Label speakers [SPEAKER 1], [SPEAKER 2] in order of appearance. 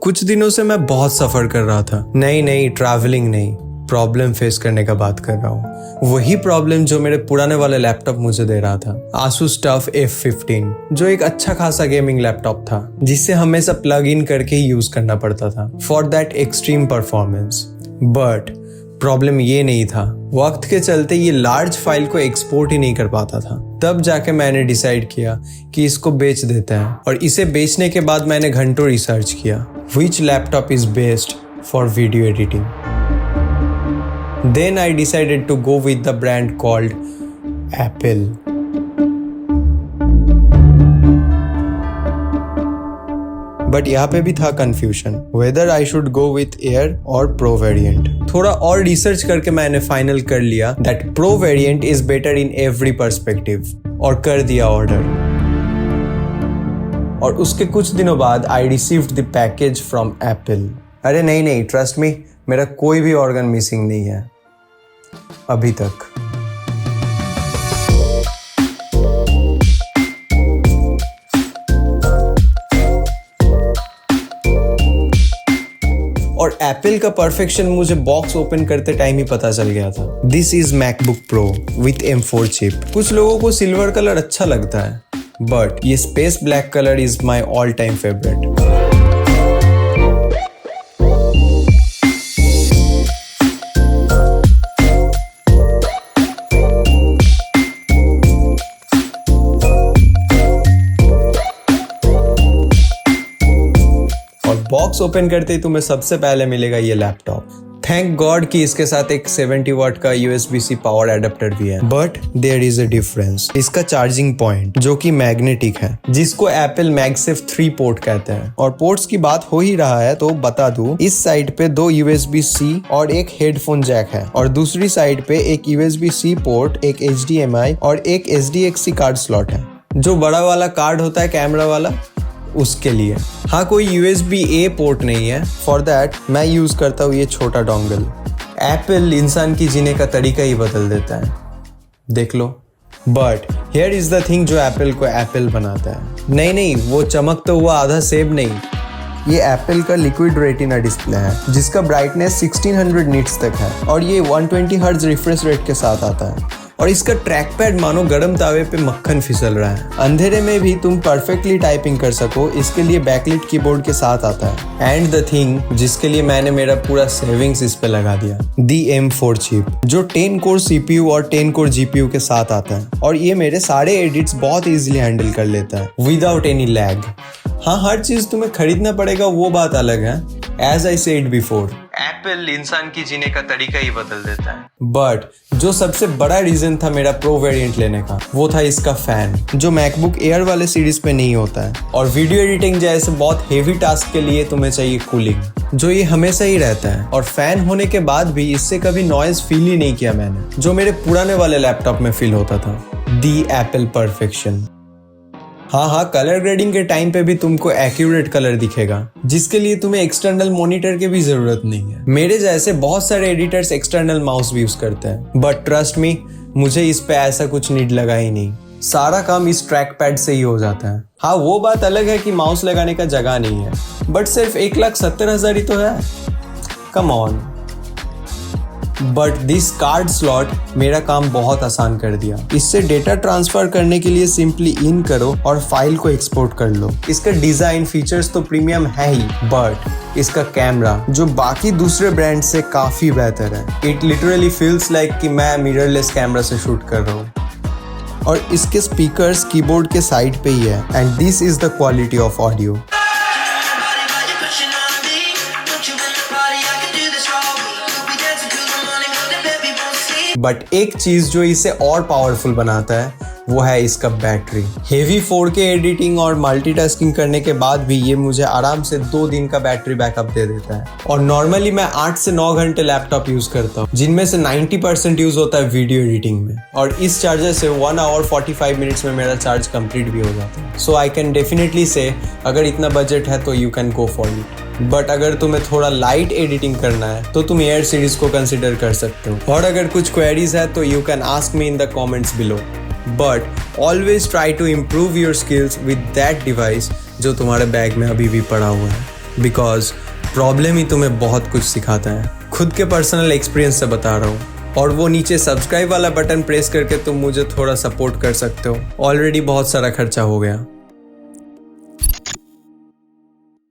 [SPEAKER 1] कुछ दिनों से मैं बहुत सफर कर रहा था। नहीं ट्रैवलिंग नहीं, प्रॉब्लम फेस करने का बात कर रहा हूँ। वही प्रॉब्लम जो मेरे पुराने वाले लैपटॉप मुझे दे रहा था, Asus TUF F15, जो एक अच्छा खासा गेमिंग लैपटॉप था जिससे हमेशा प्लग इन करके ही यूज करना पड़ता था for that extreme performance. But problem ये नहीं था, वक्त के चलते ये लार्ज फाइल को एक्सपोर्ट ही नहीं कर पाता था। तब जाके मैंने डिसाइड किया कि इसको बेच देते हैं, और इसे बेचने के बाद मैंने घंटों रिसर्च किया which laptop is best for video editing. Then I decided to go with the brand called Apple. But यहाँ पे भी था confusion whether I should go with Air or Pro variant. थोड़ा और रिसर्च करके मैंने फाइनल कर लिया that Pro variant is better in every perspective, और कर दिया ऑर्डर। और उसके कुछ दिनों बाद I received the package from Apple. अरे नहीं, ट्रस्ट मी, मेरा कोई भी ऑर्गन मिसिंग नहीं है अभी तक। और एप्पल का परफेक्शन मुझे बॉक्स ओपन करते टाइम ही पता चल गया था। This is MacBook pro with M4 chip. कुछ लोगों को सिल्वर कलर अच्छा लगता है, बट ये space black colour is my all time favourite. और बॉक्स ओपन करते ही तुम्हें सबसे पहले मिलेगा ये लैपटॉप। थैंक गॉड कि इसके साथ एक 70 वाट का USB-C पावर एडेप्टर भी है। But there is a difference, इसका चार्जिंग पॉइंट जो कि मैग्नेटिक है, जिसको एप्पल मैगसेफ 3 पोर्ट कहते हैं। और पोर्ट्स की बात हो ही रहा है तो बता दूं, इस साइड पे 2 USB-C और एक हेडफोन जैक है, और दूसरी साइड पे एक USB-C पोर्ट, एक HDMI और एक SDXC कार्ड स्लॉट है। जो बड़ा वाला कार्ड होता है कैमरा वाला, उसके लिए। हाँ, कोई USB-A पोर्ट नहीं है। फॉर दैट मैं यूज करता हूँ ये छोटा डोंगल। एप्पल इंसान की जीने का तरीका ही बदल देता है, देख लो। But here is the thing जो एप्पल को एप्पल बनाता है। नहीं, वो चमकता हुआ आधा सेब नहीं, ये एप्पल का लिक्विड रेटिना डिस्प्ले है जिसका ब्राइटनेस 1600 निट्स तक है, और ये 120 हर्ट्ज रिफ्रेश रेट के साथ आता है। और इसका ट्रैक पैड मानो गर्म तावे पे मक्खन फिसल रहा है। अंधेरे में भी तुम परफेक्टली टाइपिंग कर सको, इसके लिए बैकलिट कीबोर्ड के साथ आता है। एंड द थिंग जिसके लिए मैंने मेरा पूरा सेविंग्स इस पे लगा दिया, दी M4 चिप, जो 10 कोर CPU और 10 कोर GPU के साथ आता है, और ये मेरे सारे एडिट्स बहुत इजीली हैंडल कर लेता है विदाउट एनी लैग। हाँ, हर चीज तुम्हें खरीदना पड़ेगा वो बात अलग है। As I said before, Apple इंसान की जीने का तरीका ही बदल देता है। बट जो सबसे बड़ा रीजन था मेरा प्रो वेरिएंट लेने का, वो था इसका फैन, जो मैकबुक एयर वाले सीरीज पे नहीं होता है। और वीडियो एडिटिंग जैसे बहुत हेवी टास्क के लिए तुम्हें चाहिए कूलिंग, जो ये हमेशा ही रहता है। और फैन होने के बाद भी इससे कभी नॉइज फील ही नहीं किया मैंने, जो मेरे पुराने वाले लैपटॉप में फील होता था। दी एप्पल परफेक्शन। हाँ, कलर ग्रेडिंग के टाइम पे भी तुमको एक्यूरेट कलर दिखेगा, जिसके लिए तुम्हें एक्सटर्नल मॉनिटर की भी जरूरत नहीं है। मेरे जैसे बहुत सारे एडिटर्स एक्सटर्नल माउस भी यूज करते हैं, बट ट्रस्ट मी, मुझे इस पे ऐसा कुछ नीड लगा ही नहीं। सारा काम इस ट्रैक पैड से ही हो जाता है। हाँ, वो बात अलग है कि माउस लगाने का जगह नहीं है, बट सिर्फ 1,70,000 ही तो है। Come on. But this card slot मेरा काम बहुत आसान कर दिया। इससे डेटा ट्रांसफर करने के लिए सिंपली इन करो और फाइल को एक्सपोर्ट कर लो। इसका डिजाइन फीचर्स तो प्रीमियम है ही, बट इसका कैमरा जो बाकी दूसरे ब्रांड से काफी बेहतर है। इट लिटरली फील्स लाइक कि मैं मिररलेस कैमरा से शूट कर रहा हूँ। और इसके स्पीकर्स कीबोर्ड के साइड पे ही है, and this is the quality of audio. But एक चीज जो इसे और पावरफुल बनाता है वो है इसका बैटरी। हेवी 4K एडिटिंग और मल्टीटास्किंग करने के बाद भी ये मुझे आराम से 2 दिन का बैटरी बैकअप दे देता है। और नॉर्मली मैं 8 से 9 घंटे लैपटॉप यूज करता हूँ, जिनमें से 90% यूज होता है वीडियो एडिटिंग में। और इस चार्जर से 1 आवर 45 मिनट्स में मेरा चार्ज कंप्लीट भी हो जाता है। सो आई कैन डेफिनेटली से, अगर इतना बजट है तो you can go for it. But अगर तुम्हें थोड़ा लाइट एडिटिंग करना है तो तुम एयर सीरीज को कंसिडर कर सकते हो। और अगर कुछ क्वेरीज है तो you can ask me in the comments below. But always try to improve your skills with that device जो तुम्हारे बैग में अभी भी पड़ा हुआ है। बिकॉज प्रॉब्लम ही तुम्हें बहुत कुछ सिखाता है। खुद के पर्सनल एक्सपीरियंस से बता रहा हूँ। और वो नीचे सब्सक्राइब वाला बटन प्रेस करके तुम मुझे थोड़ा सपोर्ट कर सकते हो। ऑलरेडी बहुत सारा खर्चा हो गया।